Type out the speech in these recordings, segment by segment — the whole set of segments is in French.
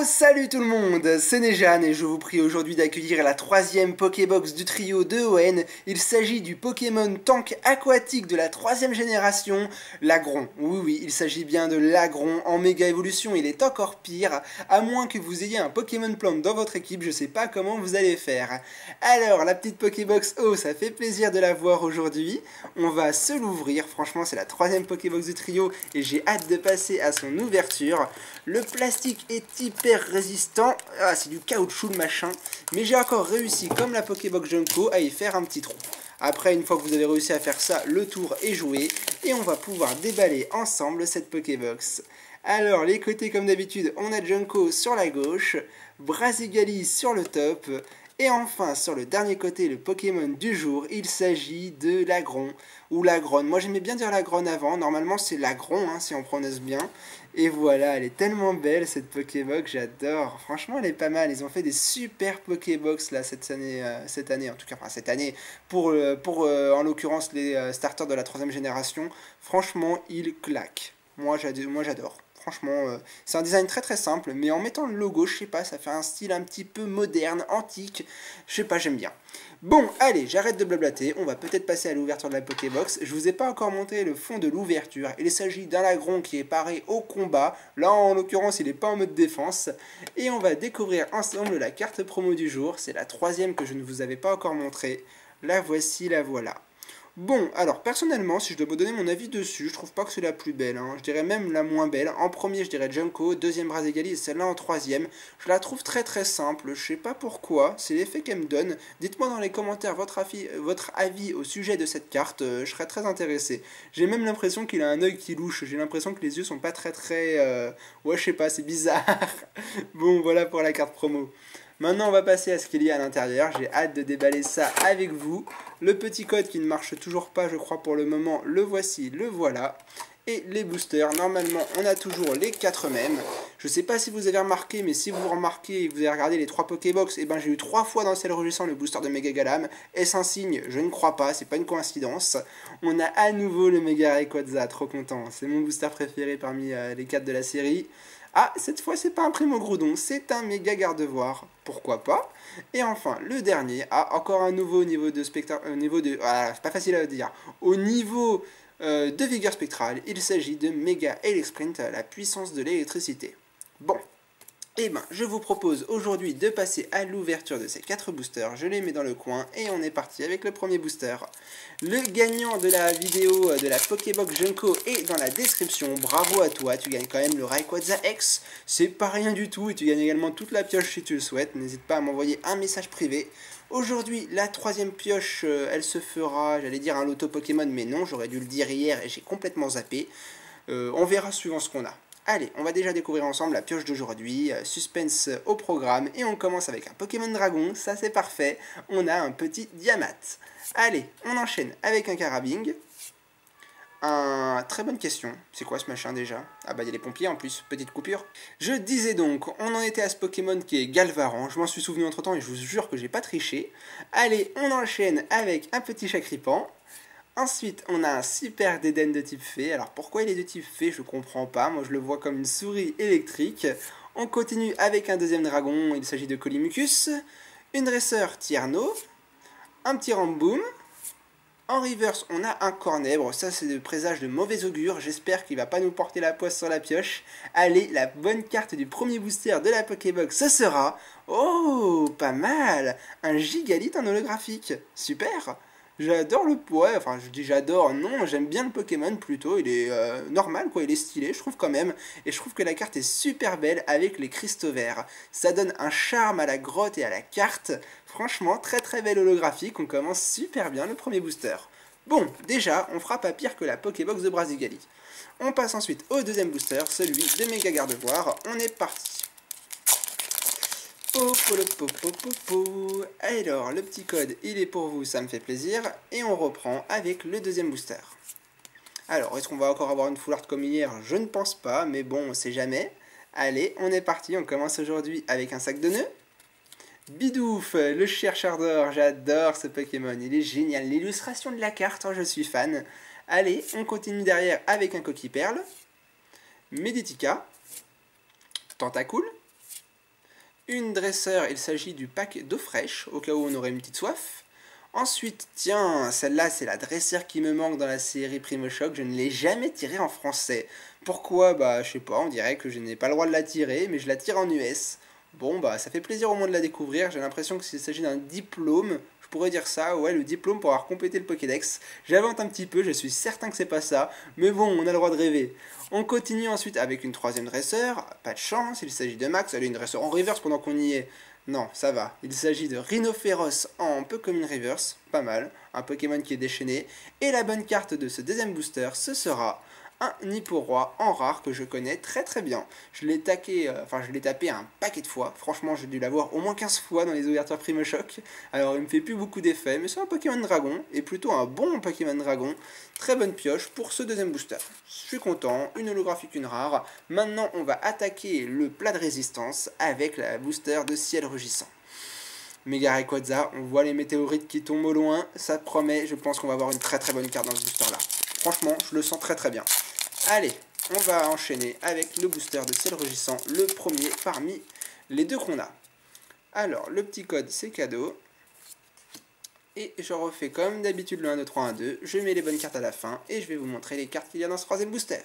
Salut tout le monde, c'est Nejan et je vous prie aujourd'hui d'accueillir la troisième Pokébox du trio de ON. Il s'agit du Pokémon tank aquatique de la troisième génération, l'Agron. Oui, il s'agit bien de l'Agron en méga évolution, il est encore pire, à moins que vous ayez un Pokémon plante dans votre équipe, je sais pas comment vous allez faire. Alors, la petite Pokébox, oh, ça fait plaisir de la voir aujourd'hui. On va se l'ouvrir, franchement c'est la troisième Pokébox du trio et j'ai hâte de passer à son ouverture. Le plastique est hyper résistant, ah c'est du caoutchouc le machin, mais j'ai encore réussi comme la Pokébox Junko à y faire un petit trou. Après, une fois que vous avez réussi à faire ça, le tour est joué et on va pouvoir déballer ensemble cette Pokébox. Alors les côtés comme d'habitude, on a Junko sur la gauche, Brazigali sur le top, et enfin sur le dernier côté, le Pokémon du jour, il s'agit de l'Agron, ou l'Agron. Moi j'aimais bien dire l'Agron avant, normalement c'est l'Agron hein, si on prononce bien. Et voilà, elle est tellement belle cette Pokébox, j'adore. Franchement elle est pas mal, ils ont fait des super Pokébox là cette année en tout cas, enfin cette année, pour en l'occurrence les starters de la troisième génération. Franchement ils claquent, moi j'adore. Franchement, c'est un design très simple, mais en mettant le logo, je sais pas, ça fait un style un petit peu moderne, antique. Je sais pas, j'aime bien. Bon, allez, j'arrête de blablater, on va peut-être passer à l'ouverture de la Pokébox. Je vous ai pas encore montré le fond de l'ouverture. Il s'agit d'un Agron qui est paré au combat. Là, en l'occurrence, il n'est pas en mode défense. Et on va découvrir ensemble la carte promo du jour. C'est la troisième que je ne vous avais pas encore montrée. La voici, la voilà. Bon, alors personnellement, si je dois vous donner mon avis dessus, je trouve pas que c'est la plus belle, hein. Je dirais même la moins belle. En premier, je dirais Junko, deuxième Brazigali et celle-là en troisième. Je la trouve très simple, je sais pas pourquoi, c'est l'effet qu'elle me donne. Dites-moi dans les commentaires votre avis au sujet de cette carte, je serais très intéressé. J'ai même l'impression qu'il a un œil qui louche, j'ai l'impression que les yeux sont pas ouais, je sais pas, c'est bizarre. Bon, voilà pour la carte promo. Maintenant, on va passer à ce qu'il y a à l'intérieur. J'ai hâte de déballer ça avec vous. Le petit code qui ne marche toujours pas, je crois, pour le moment, le voici, le voilà. Et les boosters, normalement, on a toujours les 4 mêmes. Je ne sais pas si vous avez remarqué, mais si vous remarquez et vous avez regardé les 3 Pokébox, et ben j'ai eu 3 fois dans celle rugissant le booster de Mega Galam. Est-ce un signe? Je ne crois pas, c'est pas une coïncidence. On a à nouveau le Mega Rayquaza, trop content. C'est mon booster préféré parmi les 4 de la série. Ah, cette fois, c'est pas un Primo Groudon, c'est un méga Gardevoir. Pourquoi pas? Et enfin, le dernier, encore un nouveau niveau de spectacle. Ah, c'est pas facile à dire. Au niveau de vigueur spectrale, il s'agit de Mega Elexprint, la puissance de l'électricité. Bon. Et ben, je vous propose aujourd'hui de passer à l'ouverture de ces 4 boosters. Je les mets dans le coin et on est parti avec le premier booster. Le gagnant de la vidéo de la Pokébox Junko est dans la description. Bravo à toi, tu gagnes quand même le Rayquaza X. C'est pas rien du tout et tu gagnes également toute la pioche si tu le souhaites. N'hésite pas à m'envoyer un message privé. Aujourd'hui, la troisième pioche, elle se fera, j'allais dire un loto Pokémon, mais non, j'aurais dû le dire hier et j'ai complètement zappé. On verra suivant ce qu'on a. Allez, on va déjà découvrir ensemble la pioche d'aujourd'hui, suspense au programme, et on commence avec un Pokémon Dragon, ça c'est parfait, on a un petit Diamat. Allez, on enchaîne avec un Carabing. Très bonne question, c'est quoi ce machin déjà? Ah bah il y a les pompiers en plus, petite coupure. Je disais donc, on en était à ce Pokémon qui est Galvaran, je m'en suis souvenu entre temps et je vous jure que j'ai pas triché. Allez, on enchaîne avec un petit Chacripan. Ensuite, on a un super Dédenne de type fée. Alors pourquoi il est de type fée, je comprends pas. Moi je le vois comme une souris électrique. On continue avec un deuxième dragon, il s'agit de Colimucus. Une dresseur Tierno. Un petit Ramboom. En reverse, on a un Cornèbre. Ça c'est le présage de mauvais augure. J'espère qu'il va pas nous porter la poisse sur la pioche. Allez, la bonne carte du premier booster de la Pokébox, ce sera... Oh, pas mal! Un Gigalith en holographique. Super! J'adore le... Ouais, enfin, je dis j'adore, non, j'aime bien le Pokémon plutôt, il est normal, quoi, il est stylé, je trouve quand même, et je trouve que la carte est super belle avec les cristaux verts. Ça donne un charme à la grotte et à la carte, franchement, très belle holographique, on commence super bien le premier booster. Bon, déjà, on fera pas pire que la Pokébox de Brazigali. On passe ensuite au deuxième booster, celui de Mega Gardevoir, on est parti. Alors, le petit code, il est pour vous, ça me fait plaisir. Et on reprend avec le deuxième booster. Alors, est-ce qu'on va encore avoir une full art comme hier? Je ne pense pas, mais bon, on sait jamais. Allez, on est parti, on commence aujourd'hui avec un sac de nœuds. Bidouf, le chercheur d'or, j'adore ce Pokémon, il est génial. L'illustration de la carte, je suis fan. Allez, on continue derrière avec un Coquille Perle. Meditica. Tentacool. Une dresseur, il s'agit du pack d'eau fraîche, au cas où on aurait une petite soif. Ensuite, tiens, celle-là, c'est la dresseur qui me manque dans la série Primo Shock. Je ne l'ai jamais tirée en français. Pourquoi? Bah, je sais pas, on dirait que je n'ai pas le droit de la tirer, mais je la tire en US. Bon, bah, ça fait plaisir au moins de la découvrir. J'ai l'impression qu'il s'agit d'un diplôme. Je pourrais dire ça, ouais, le diplôme pour avoir complété le Pokédex. J'invente un petit peu, je suis certain que c'est pas ça. Mais bon, on a le droit de rêver. On continue ensuite avec une troisième dresseur. Pas de chance, il s'agit de Max. Allez, une dresseur en reverse pendant qu'on y est. Non, ça va. Il s'agit de Rhinophéros en peu comme une reverse. Pas mal. Un Pokémon qui est déchaîné. Et la bonne carte de ce deuxième booster, ce sera un Niporoy en rare que je connais très très bien. Je l'ai tapé un paquet de fois. Franchement, j'ai dû l'avoir au moins 15 fois dans les ouvertures Primo Shock. Alors, il me fait plus beaucoup d'effets, mais c'est un Pokémon Dragon, et plutôt un bon Pokémon Dragon. Très bonne pioche pour ce deuxième booster. Je suis content, une holographique, une rare. Maintenant, on va attaquer le plat de résistance avec la booster de Ciel Rugissant. Mega Rayquaza, on voit les météorites qui tombent au loin, ça promet, je pense qu'on va avoir une très très bonne carte dans ce booster là. Franchement, je le sens très très bien. Allez, on va enchaîner avec le booster de Ciel Rugissant, le premier parmi les deux qu'on a. Alors, le petit code, c'est cadeau. Et je refais comme d'habitude le 1, 2, 3, 1, 2. Je mets les bonnes cartes à la fin et je vais vous montrer les cartes qu'il y a dans ce troisième booster.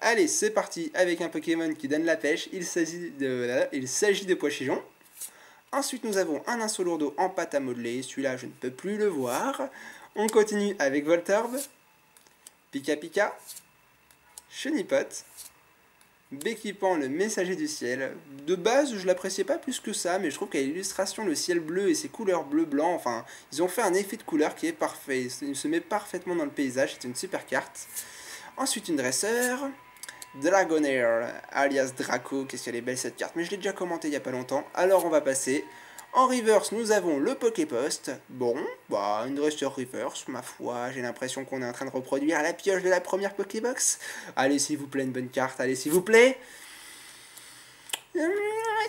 Allez, c'est parti avec un Pokémon qui donne la pêche. Il s'agit de Poichijon. Ensuite, nous avons un Insolourdo en pâte à modeler. Celui-là, je ne peux plus le voir. On continue avec Voltorb, Pika Pika, Chenipot, Béquipant, le messager du ciel. De base, je l'appréciais pas plus que ça, mais je trouve qu'à l'illustration, le ciel bleu et ses couleurs bleu-blanc, enfin, ils ont fait un effet de couleur qui est parfait. Il se met parfaitement dans le paysage, c'est une super carte. Ensuite, une dresseur. Dragonair, alias Draco, qu'est-ce qu'elle est belle cette carte, mais je l'ai déjà commenté il n'y a pas longtemps, alors on va passer. En reverse, nous avons le Poképost. Bon, bah, une dresseur reverse, ma foi, j'ai l'impression qu'on est en train de reproduire la pioche de la première Pokébox. Allez, s'il vous plaît, une bonne carte, allez, s'il vous plaît.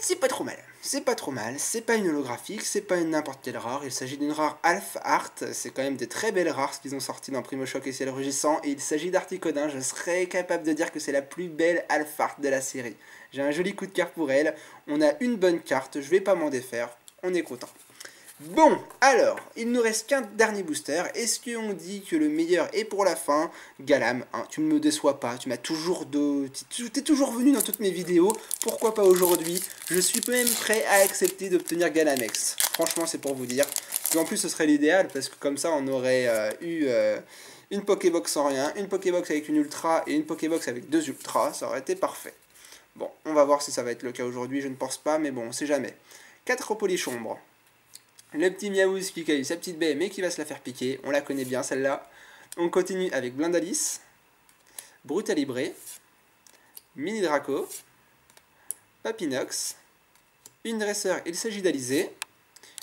C'est pas trop mal, c'est pas trop mal, c'est pas une holographique, c'est pas une n'importe quelle rare, il s'agit d'une rare Alpha Art, c'est quand même des très belles rares ce qu'ils ont sorti dans Primo Shock et Ciel Rugissant, et il s'agit d'Articodin, je serais capable de dire que c'est la plus belle Alpha Art de la série. J'ai un joli coup de cœur pour elle, on a une bonne carte, je vais pas m'en défaire, on est content. Bon, alors, il nous reste qu'un dernier booster. Est-ce qu'on dit que le meilleur est pour la fin? Galam, hein, tu ne me déçois pas, tu m'as toujours t'es toujours venu dans toutes mes vidéos, pourquoi pas aujourd'hui? Je suis même prêt à accepter d'obtenir Galamex. Franchement, c'est pour vous dire. Et en plus, ce serait l'idéal, parce que comme ça, on aurait une Pokébox sans rien, une Pokébox avec une Ultra et une Pokébox avec deux Ultras, ça aurait été parfait. Bon, on va voir si ça va être le cas aujourd'hui, je ne pense pas, mais bon, on sait jamais. 4 Polichombres. Le petit Miaouz qui cueille sa petite baie mais qui va se la faire piquer, on la connaît bien celle-là. On continue avec Blindalis, Brutalibré, Mini Draco, Papinox, une dresseur, il s'agit d'Alizé,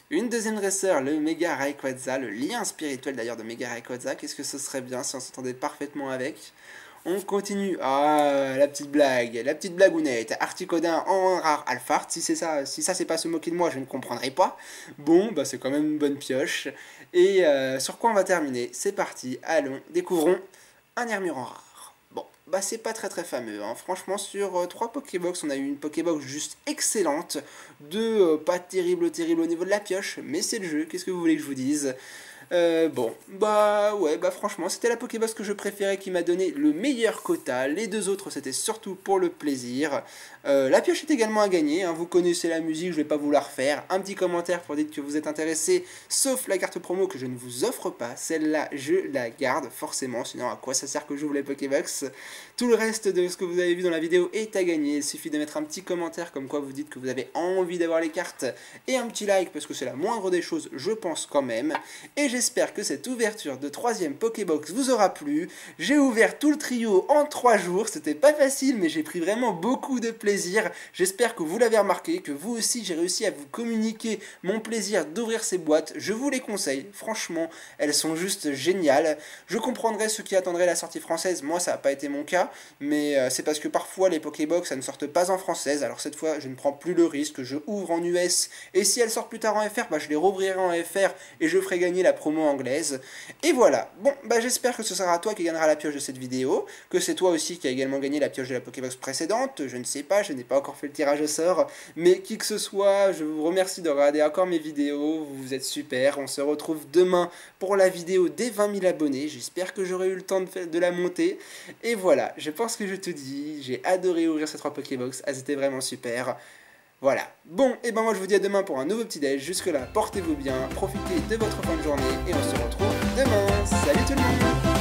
une deuxième dresseur, le Mega Rayquaza, le lien spirituel d'ailleurs de Mega Rayquaza, qu'est-ce que ce serait bien si on s'entendait parfaitement avec. On continue, la petite blagounette, Articodin en rare Alphard, si ça c'est pas se moquer de moi, je ne comprendrai pas. Bon, bah c'est quand même une bonne pioche. Et sur quoi on va terminer? C'est parti, allons, découvrons un Armure en rare. Bon, bah c'est pas très fameux, hein. Franchement sur 3 Pokébox, on a eu une Pokébox juste excellente, pas terrible au niveau de la pioche, mais c'est le jeu, qu'est-ce que vous voulez que je vous dise? Bon, bah ouais, bah franchement, c'était la Pokébox que je préférais qui m'a donné le meilleur quota. Les deux autres, c'était surtout pour le plaisir. La pioche est également à gagner, hein. Vous connaissez la musique, je vais pas vous la refaire. Un petit commentaire pour dire que vous êtes intéressé, sauf la carte promo que je ne vous offre pas. Celle-là, je la garde forcément, sinon à quoi ça sert que j'ouvre les Pokébox? Tout le reste de ce que vous avez vu dans la vidéo est à gagner. Il suffit de mettre un petit commentaire comme quoi vous dites que vous avez envie d'avoir les cartes et un petit like parce que c'est la moindre des choses, je pense quand même. Et j'espère que cette ouverture de 3ème Pokébox vous aura plu. J'ai ouvert tout le trio en 3 jours, c'était pas facile mais j'ai pris vraiment beaucoup de plaisir. J'espère que vous l'avez remarqué, que vous aussi j'ai réussi à vous communiquer mon plaisir d'ouvrir ces boîtes. Je vous les conseille, franchement, elles sont juste géniales. Je comprendrais ceux qui attendraient la sortie française, moi ça n'a pas été mon cas, mais c'est parce que parfois les Pokébox ça ne sortent pas en française, alors cette fois je ne prends plus le risque, je ouvre en US, et si elles sortent plus tard en FR, bah je les rouvrirai en FR et je ferai gagner la promo anglaise. Et voilà, bon, bah j'espère que ce sera toi qui gagnera la pioche de cette vidéo, que c'est toi aussi qui a également gagné la pioche de la Pokébox précédente, je ne sais pas, je n'ai pas encore fait le tirage au sort, mais qui que ce soit, je vous remercie de regarder encore mes vidéos, vous êtes super, on se retrouve demain pour la vidéo des 20 000 abonnés, j'espère que j'aurai eu le temps de la monter, et voilà, je pense que je te dis, j'ai adoré ouvrir ces 3 Pokébox, elles étaient vraiment super. Voilà. Bon, et ben moi je vous dis à demain pour un nouveau petit déj. Jusque là, portez-vous bien, profitez de votre fin de journée et on se retrouve demain. Salut tout le monde!